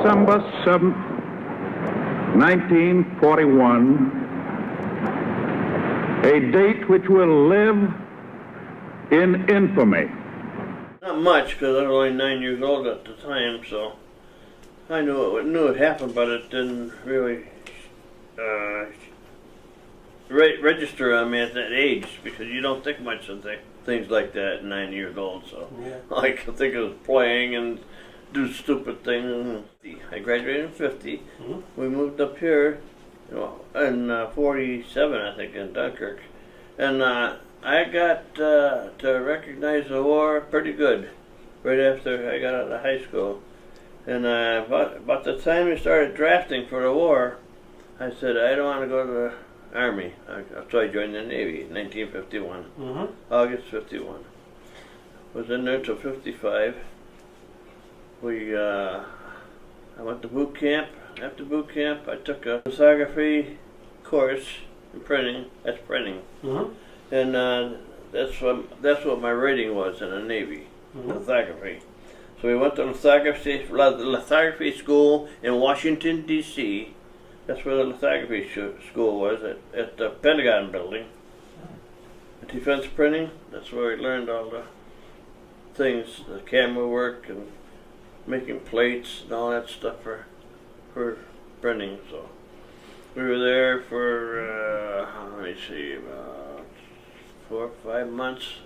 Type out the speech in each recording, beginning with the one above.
December 7th, 1941, a date which will live in infamy. Not much, because I was only 9 years old at the time, so I knew it happened, but it didn't really register on me at that age, because you don't think much of things like that at 9 years old. So yeah. I could think of playing and do stupid things. I graduated in 50. Mm-hmm. We moved up here in 47, I think, in Dunkirk, and I got to recognize the war pretty good right after I got out of high school. And about the time we started drafting for the war, I said, I don't want to go to the Army. So I joined the Navy in 1951, August 51. Was in there till 55. I went to boot camp. After boot camp, I took a lithography course in printing. That's printing. And that's what my rating was in the Navy, lithography. So we went to lithography school in Washington, D.C. That's where the lithography school was, at the Pentagon building. Defense printing, that's where we learned all the things, the camera work and making plates and all that stuff for printing. So we were there for, let me see, about 4 or 5 months.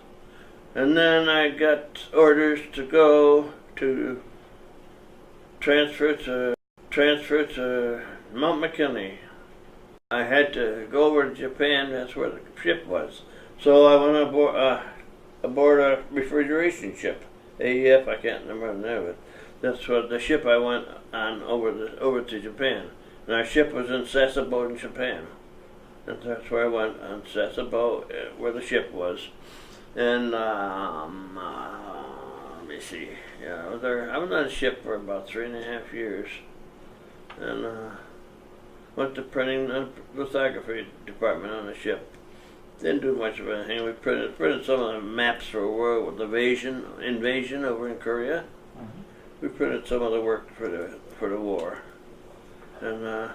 And then I got orders to go to transfer to Mount McKinley. I had to go over to Japan. That's where the ship was. So I went aboard a refrigeration ship, AEF. I can't remember the name of it. That's what the ship I went on over to Japan. And our ship was in Sasebo in Japan. And that's where I went, on Sasebo, where the ship was. And let me see. Yeah, I was on a ship for about 3.5 years, and went to printing the lithography department on the ship. Didn't do much of anything. We printed some of the maps for world invasion over in Korea. We printed some of the work for the war, and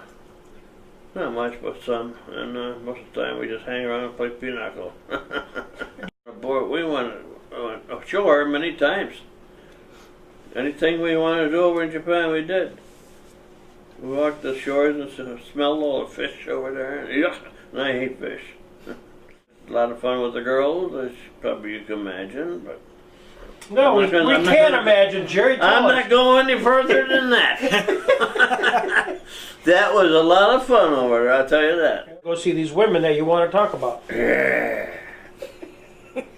not much, but some. And most of the time we just hang around and play pinochle. We went ashore many times. Anything we wanted to do over in Japan, we did. We walked the shores and smelled all the fish over there. And I hate fish. A lot of fun with the girls, as probably you can imagine. But no, we can't imagine, Jerry. I'm not going any further than that. That was a lot of fun over there, I'll tell you that. Go see these women that you want to talk about. Yeah.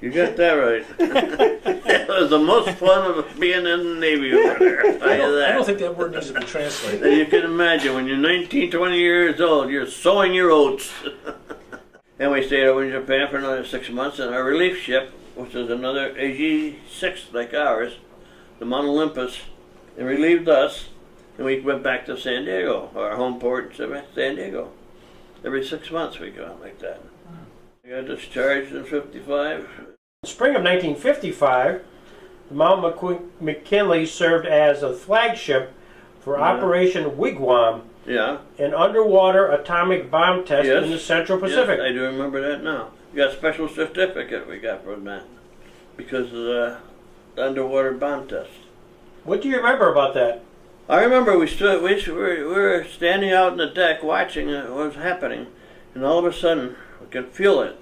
You got that right. That was the most fun of being in the Navy over there. I don't think that word needs to be translated. And you can imagine, when you're 19, 20 years old, you're sowing your oats. And we stayed over in Japan for another 6 months, and our relief ship, which is another AG-6 like ours, the Mount Olympus, it relieved us, and we went back to San Diego, our home port, San Diego. Every 6 months we go out like that. I got discharged in 55. In the spring of 1955, the Mount McKinley served as a flagship for Operation Wigwam, an underwater atomic bomb test in the Central Pacific. Yes, I do remember that now. We got a special certificate we got from that because of the underwater bomb test. What do you remember about that? I remember we were standing out on the deck watching what was happening, and all of a sudden we could feel it.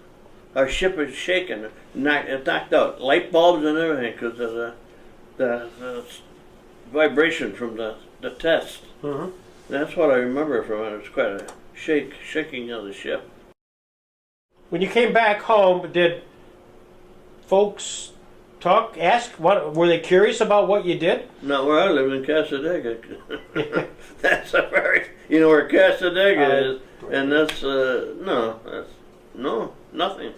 Our ship was shaking. It knocked out light bulbs and everything because of the vibration from the test. That's what I remember from it. It was quite a shaking of the ship. When you came back home, did folks ask, were they curious about what you did? Not where I lived, in Casadega. That's a very, you know where Casadega is, and that's, no, nothing.